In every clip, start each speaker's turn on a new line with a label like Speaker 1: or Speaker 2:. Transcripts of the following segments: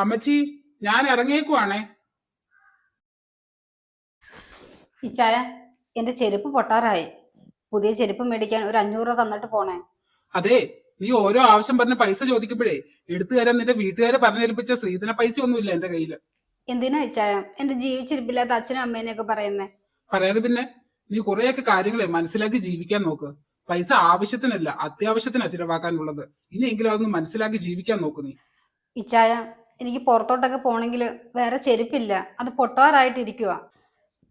Speaker 1: അമ്മച്ചി, ഞാൻ ഇറങ്ങിയേക്കുവാണേ.
Speaker 2: ഇച്ചായ, എന്റെ ചെരുപ്പ് പൊട്ടാറായി. പുതിയ ചെരുപ്പ് മേടിക്കാൻ ഒരു 500 രൂപ തന്നിട്ട് പോണേ.
Speaker 1: അതെ, നീ ഓരോ ആവശ്യം പറഞ്ഞ പൈസ ചോദിക്കുമ്പോഴേ എടുത്തു തരാൻ നിന്റെ വീട്ടുകാരെ പറഞ്ഞേൽപ്പിച്ച ശ്രീധന പൈസ ഒന്നുമില്ല എന്റെ കയ്യില്.
Speaker 2: എന്തിനാ ഇച്ചായ എന്റെ ജീവിച്ചിരിപ്പില്ലാത്ത അച്ഛനും അമ്മേനെയൊക്കെ പറയുന്നേ?
Speaker 1: പറയാതെ പിന്നെ, നീ കുറെയൊക്കെ കാര്യങ്ങളെ മനസ്സിലാക്കി ജീവിക്കാൻ നോക്ക്. പൈസ ആവശ്യത്തിനല്ല, അത്യാവശ്യത്തിനാ ചിലവാക്കാനുള്ളത്. ഇനിയെങ്കിലും അതൊന്ന് മനസ്സിലാക്കി ജീവിക്കാൻ നോക്ക് നീ.
Speaker 2: ഇച്ചായ, എനിക്ക് പുറത്തോട്ടൊക്കെ പോണെങ്കിൽ വേറെ ചെരുപ്പില്ല, അത് പൊട്ടാറായിട്ടിരിക്കുക.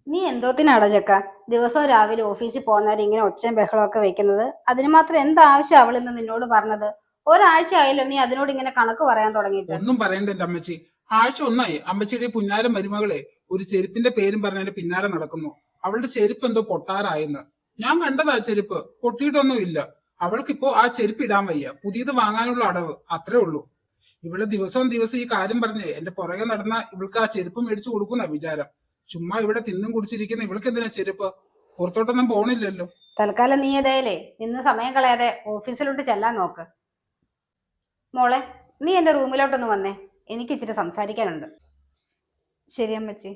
Speaker 2: നീ എന്തോത്തിനാടാ ചെക്ക ദിവസവും രാവിലെ ഓഫീസിൽ പോകുന്നവർ ഇങ്ങനെ ഒച്ചയും ബഹളമൊക്കെ വെക്കുന്നത്? അതിന് മാത്രം എന്താവശ്യം അവളിന്ന് നിന്നോട് പറഞ്ഞത്? ഒരാഴ്ച ആയല്ലോ നീ അതിനോട് ഇങ്ങനെ കണക്ക് പറയാൻ തുടങ്ങിയിട്ട്.
Speaker 1: ഒന്നും പറയണ്ട എന്റെ അമ്മച്ചി. ആഴ്ച ഒന്നായി അമ്മച്ചിയുടെ പുന്നാര മരുമകളെ ഒരു ചെരുപ്പിന്റെ പേരും പറഞ്ഞതിന്റെ പിന്നാലെ നടക്കുന്നു. അവളുടെ ചെരുപ്പ് എന്തോ പൊട്ടാറായെന്ന്. ഞാൻ കണ്ടതാ ചെരുപ്പ്, പൊട്ടിയിട്ടൊന്നും ഇല്ല. അവൾക്കിപ്പോ ആ ചെരുപ്പ് ഇടാൻ വയ്യ, പുതിയത് വാങ്ങാനുള്ള അടവ്, അത്രേ ഉള്ളൂ. ഇവള് ദിവസവും ദിവസം ഈ കാര്യം പറഞ്ഞ് എന്റെ പുറകെ നടന്ന ഇവൾക്ക് ആ ചെരുപ്പ് മേടിച്ചു കൊടുക്കുന്ന വിചാരം. ചുമ്മാ ഇവിടെ തിന്നും കുടിച്ചിരിക്കുന്ന ഇവൾക്ക് എന്തിനാ ചെരുപ്പ്? പുറത്തോട്ടൊന്നും പോണില്ലല്ലോ.
Speaker 2: തൽക്കാലം നീ ഏതായാലേ നിന്ന് സമയം കളയാതെ ഓഫീസിലോട്ട് ചെല്ലാൻ നോക്ക്. മോളെ, നീ എന്റെ റൂമിലോട്ടൊന്ന് വന്നേ, എനിക്ക് ഇച്ചിരി സംസാരിക്കാനുണ്ട്. ശരി അമ്മച്ചി.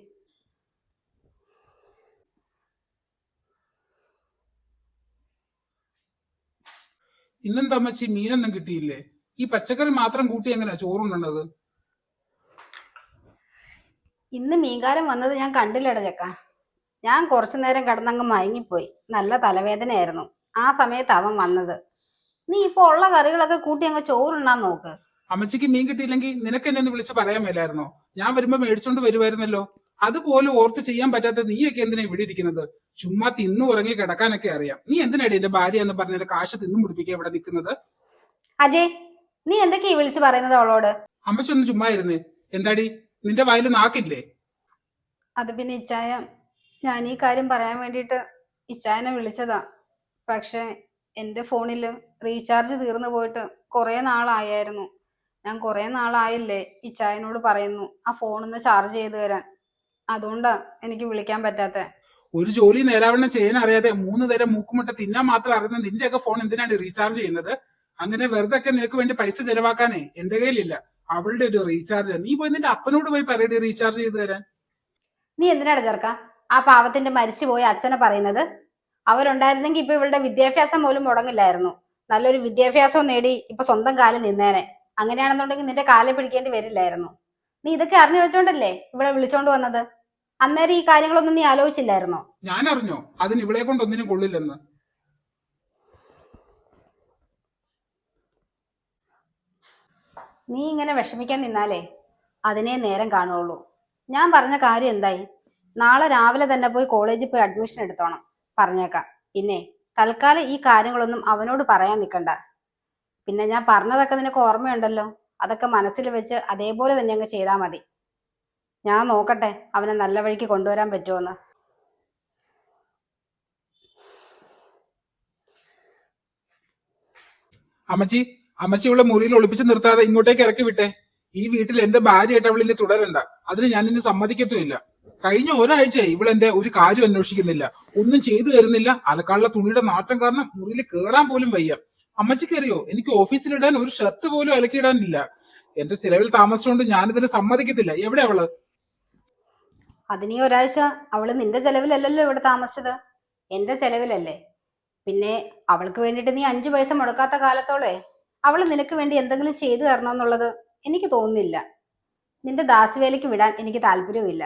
Speaker 1: ഇന്നെന്താ അമ്മച്ചി മീനൊന്നും കിട്ടിയില്ലേ? ഈ പച്ചക്കറി മാത്രം കൂട്ടി എങ്ങനെയാ ചോറുണ്ടത്?
Speaker 2: ഇന്ന് മീൻകാരൻ വന്നത് ഞാൻ കണ്ടില്ലട ചെക്ക. ഞാൻ കുറച്ചു നേരം കിടന്നങ്ങ് മയങ്ങിപ്പോയി. നല്ല തലവേദനയായിരുന്നു. ആ സമയത്ത് അവൻ വന്നത്. നീ ഇപ്പൊ ഉള്ള കറികളൊക്കെ കൂട്ടി അങ്ങ് ചോറുണ്ണാൻ നോക്ക്.
Speaker 1: അമ്മച്ചിക്ക് മീൻ കിട്ടിയില്ലെങ്കിൽ നിനക്ക് എന്നെ ഒന്ന് വിളിച്ച് പറയാൻ മേലായിരുന്നോ? ഞാൻ വരുമ്പോ മേടിച്ചോണ്ട് വരുമായിരുന്നല്ലോ. അതുപോലെ ഓർത്ത് ചെയ്യാൻ പറ്റാത്ത നീയൊക്കെ എന്തിനാ ഇവിടെ ഇരിക്കുന്നത്? ചുമ്മാ തിന്നു ഉറങ്ങി കിടക്കാനൊക്കെ അറിയാം. നീ എന്തിനാടി എന്റെ ഭാര്യ എന്ന് പറഞ്ഞ കാശ് തിന്നും പിടിപ്പിക്കുക ഇവിടെ നിൽക്കുന്നത്?
Speaker 2: അജയ്, നീ എന്തൊക്കെയാ വിളിച്ചു പറയുന്നത് അവളോട്?
Speaker 1: അമ്മച്ചി ഒന്ന് ചുമ്മാ ഇരുന്നേ. എന്താടി, നിന്റെ വായിൽ നാക്കില്ലേ?
Speaker 2: അത് പിന്നെ ഇച്ചായ, ഞാൻ ഈ കാര്യം പറയാൻ വേണ്ടിയിട്ട് ഇച്ചായനെ വിളിച്ചതാ. പക്ഷെ എൻ്റെ ഫോണിൽ റീചാർജ് തീർന്നു പോയിട്ട് കുറേ നാളായായിരുന്നു. ഞാൻ കുറേ നാളായില്ലേ ഇച്ചായനോട് പറയുന്നു ആ ഫോണൊന്ന് ചാർജ് ചെയ്ത് തരാൻ. അതുകൊണ്ടാ എനിക്ക് വിളിക്കാൻ പറ്റാത്ത.
Speaker 1: ഒരു ജോലി നേരാവണ്ണം ചെയ്യാൻ അറിയാതെ 3 നേരം മൂക്കുമുട്ട തിന്നാൻ മാത്രം അറിയുന്ന നിന്റെയൊക്കെ ഫോൺ എന്തിനാണ് റീചാർജ് ചെയ്യുന്നത്? അങ്ങനെ വെറുതെ ഒക്കെ നിനക്ക് വേണ്ടി പൈസ ചെലവാക്കാനേ എന്റെ കയ്യിലില്ല. അവളുടെ ഒരു റീചാർജ് നീ പോയി നിന്റെ അപ്പനോട് പോയി പറയടി റീചാർജ് ചെയ്ത് തരാൻ.
Speaker 2: നീ എന്തിനാണ് ചേർക്ക ആ പാവത്തിന്റെ മരിച്ചുപോയ അച്ഛനെ പറയുന്നത്? അവരുണ്ടായിരുന്നെങ്കിൽ ഇപ്പൊ ഇവളുടെ വിദ്യാഭ്യാസം പോലും മുടങ്ങില്ലായിരുന്നു. നല്ലൊരു വിദ്യാഭ്യാസവും നേടി ഇപ്പൊ സ്വന്തം കാലിൽ നിന്നേനെ. അങ്ങനെയാണെന്നുണ്ടെങ്കിൽ നിന്റെ കാലെ പിടിക്കേണ്ടി വരില്ലായിരുന്നു. നീ ഇതൊക്കെ അറിഞ്ഞു വെച്ചോണ്ടല്ലേ ഇവിടെ വിളിച്ചോണ്ട് വന്നത്? അന്നേരം ഈ കാര്യങ്ങളൊന്നും നീ ആലോചിച്ചില്ലായിരുന്നോ?
Speaker 1: ഞാൻ അറിഞ്ഞോ അതിന് ഇവളെ കൊണ്ട് ഒന്നിനും കൊള്ളില്ലെന്ന്?
Speaker 2: നീ ഇങ്ങനെ വിഷമിക്കാൻ നിന്നാലേ അതിനെ നേരം കാണുള്ളൂ. ഞാൻ പറഞ്ഞ കാര്യം എന്തായി? നാളെ രാവിലെ തന്നെ പോയി കോളേജിൽ പോയി അഡ്മിഷൻ എടുത്തോണം. പറഞ്ഞേക്കാം. പിന്നെ തൽക്കാലം ഈ കാര്യങ്ങളൊന്നും അവനോട് പറയാൻ നിൽക്കണ്ട. പിന്നെ ഞാൻ പറഞ്ഞതൊക്കെ നിനക്ക് ഓർമ്മയുണ്ടല്ലോ, അതൊക്കെ മനസ്സിൽ വെച്ച് അതേപോലെ തന്നെ അങ്ങ് ചെയ്താൽ മതി. ഞാൻ നോക്കട്ടെ അവനെ നല്ല വഴിക്ക് കൊണ്ടുവരാൻ പറ്റുമോന്ന്.
Speaker 1: അമ്മച്ചി, അമ്മച്ചി ഇവിടെ മുറിയിൽ ഒളിപ്പിച്ച് നിർത്താതെ ഇങ്ങോട്ടേക്ക് ഇറക്കി വിട്ടേ. ഈ വീട്ടിൽ എന്റെ ഭാര്യയായിട്ട് അവളിനെ തുടരണ്ട. അതിന് ഞാൻ ഇനി സമ്മതിക്കത്തുമില്ല. കഴിഞ്ഞ ഒരാഴ്ചയായി ഇവളെന്റെ ഒരു കാര്യം അന്വേഷിക്കുന്നില്ല, ഒന്നും ചെയ്തു തരുന്നില്ല. അലക്കാനുള്ള തുണിയുടെ നാറ്റം കാരണം മുറിയിൽ കേറാൻ പോലും വയ്യ. അമ്മച്ചിക്ക് അറിയോ, എനിക്ക് ഓഫീസിലിടാൻ ഒരു ഷർട്ട് പോലും അലക്കിയിടാനില്ല. എന്റെ ചിലവിൽ താമസിച്ചുകൊണ്ട് ഞാനിതിന് സമ്മതിക്കത്തില്ല. എവിടെ അവള്?
Speaker 2: അതിനീ ഒരാഴ്ച അവള് നിന്റെ ചെലവിലല്ലല്ലോ ഇവിടെ താമസിച്ചത്, എന്റെ ചെലവിലല്ലേ. പിന്നെ അവൾക്ക് വേണ്ടിയിട്ട് നീ 5 പൈസ മുടക്കാത്ത കാലത്തോളെ അവള് നിനക്ക് വേണ്ടി എന്തെങ്കിലും ചെയ്തു തരണമെന്നുള്ളത് എനിക്ക് തോന്നുന്നില്ല. നിന്റെ ദാസവേലയ്ക്ക് വിടാൻ എനിക്ക് താല്പര്യവുമില്ല.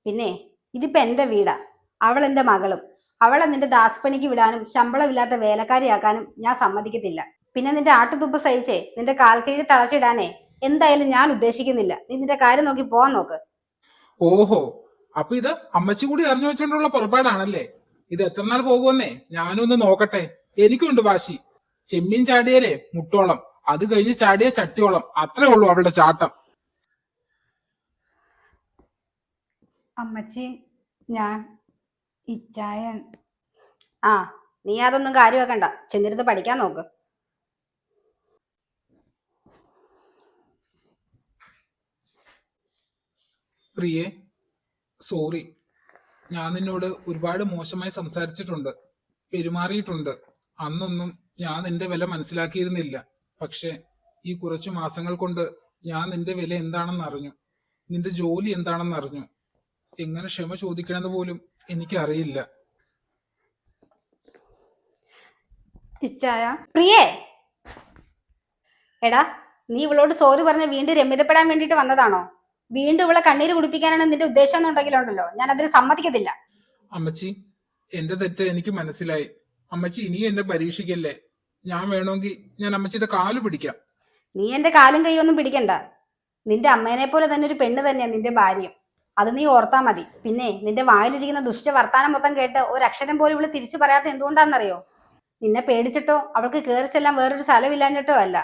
Speaker 2: പിന്നെ ഇതിപ്പോ എന്റെ വീടാ, അവൾ എന്റെ മകളും. അവളെ നിന്റെ ദാസപ്പണിക്ക് വിടാനും ശമ്പളമില്ലാത്ത വേലക്കാരിയാക്കാനും ഞാൻ സമ്മതിക്കത്തില്ല. പിന്നെ നിന്റെ ആട്ടുതുപ്പ് സഹിച്ചേ നിന്റെ കാൽക്കീഴിൽ തളച്ചിടാനേ എന്തായാലും ഞാൻ ഉദ്ദേശിക്കുന്നില്ല. നീ നിന്റെ കാര്യം നോക്കി പോവാൻ നോക്ക്.
Speaker 1: ഓഹോ, അപ്പൊ ഇത് അമ്മച്ചി കൂടി അറിഞ്ഞു വെച്ചോണ്ടുള്ള പുറപ്പാടാണല്ലേ? ഇത് എത്ര നാൾ പോകുമെന്നേ ഞാനും ഒന്ന് നോക്കട്ടെ. എനിക്കുണ്ട് വാശി. ചെമ്മീൻ ചാടിയാലേ മുട്ടോളം, അത് കഴിഞ്ഞ് ചാടിയ ചട്ടിയോളം, അത്രേ ഉള്ളൂ അവളുടെ ചാട്ടം.
Speaker 2: അമ്മച്ചി, ഞാൻ ഇച്ചായൻ. ആ, നീ അതൊന്നും കാര്യമാക്കണ്ട, ചെന്നിരുന്ന് പഠിക്കാൻ നോക്ക്.
Speaker 1: പ്രിയേ, സോറി. ഞാൻ നിന്നോട് ഒരുപാട് മോശമായി സംസാരിച്ചിട്ടുണ്ട്, പെരുമാറിയിട്ടുണ്ട്. അന്നൊന്നും ഞാൻ നിന്റെ വില മനസ്സിലാക്കിയിരുന്നില്ല. പക്ഷെ ഈ കുറച്ചു മാസങ്ങൾ കൊണ്ട് ഞാൻ നിന്റെ വില എന്താണെന്ന് അറിഞ്ഞു, നിന്റെ ജോലി എന്താണെന്ന് അറിഞ്ഞു. എങ്ങനെ ക്ഷമ ചോദിക്കണമെന്ന് പോലും എനിക്കറിയില്ല.
Speaker 2: ഇച്ചായ പ്രിയേ, എടാ നീ ഇവളോട് സോറി പറഞ്ഞ് വീണ്ടും രമ്യതപ്പെടാൻ വേണ്ടിട്ട് വന്നതാണോ? വീണ്ടും ഇവളെ കണ്ണീര് കുടിപ്പിക്കാനാണ് നിന്റെ ഉദ്ദേശം എന്നുണ്ടെങ്കിലുണ്ടല്ലോ, ഞാൻ അതിന് സമ്മതിക്കത്തില്ല.
Speaker 1: അമ്മച്ചി, എന്റെ തെറ്റ് എനിക്ക് മനസ്സിലായി. അമ്മച്ചി ഇനിയും എന്നെ പരീക്ഷിക്കല്ലേ. ഞാൻ വേണമെങ്കിൽ ഞാൻ അമ്മച്ചിയുടെ കാല് പിടിക്കാം.
Speaker 2: നീ എന്റെ കാലും കൈയൊന്നും പിടിക്കണ്ട. നിന്റെ അമ്മേനെ പോലെ തന്നെ ഒരു പെണ്ണ് തന്നെയാ നിന്റെ ഭാര്യയും. അത് നീ ഓർത്താ മതി. പിന്നെ നിന്റെ വായിലിരിക്കുന്ന ദുഷ്ട വർത്താനം മൊത്തം കേട്ട് ഒരക്ഷരം പോലും ഇവള് തിരിച്ചു പറയാത്ത എന്തുകൊണ്ടാണെന്നറിയോ? നിന്നെ പേടിച്ചിട്ടോ അവൾക്ക് കയറി ചെല്ലാൻ വേറൊരു സ്ഥലമില്ലാഞ്ഞിട്ടോ അല്ല,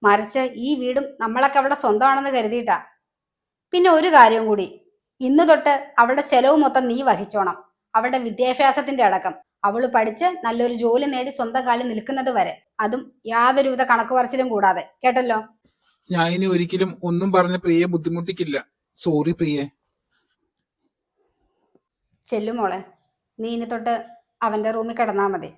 Speaker 2: മറിച്ച് ഈ വീടും നമ്മളൊക്കെ അവളുടെ സ്വന്തമാണെന്ന് കരുതിയിട്ടാ. പിന്നെ ഒരു കാര്യം കൂടി, ഇന്ന് തൊട്ട് അവളുടെ ചെലവ് മൊത്തം നീ വഹിച്ചോണം. അവളുടെ വിദ്യാഭ്യാസത്തിന്റെ അടക്കം. അവള് പഠിച്ച് നല്ലൊരു ജോലി നേടി സ്വന്തം കാലിൽ നിൽക്കുന്നത് വരെ, അതും യാതൊരുവിധ കണക്ക് പറച്ചിലും കൂടാതെ, കേട്ടല്ലോ?
Speaker 1: ഞാൻ ഇനി ഒരിക്കലും ഒന്നും പറഞ്ഞ് പ്രിയെ ബുദ്ധിമുട്ടിക്കില്ല. സോറി പ്രിയെ.
Speaker 2: ചെല്ലുമോളെ, നീ ഇനി തൊട്ട് അവന്റെ റൂമിൽ കിടന്നാ മതി.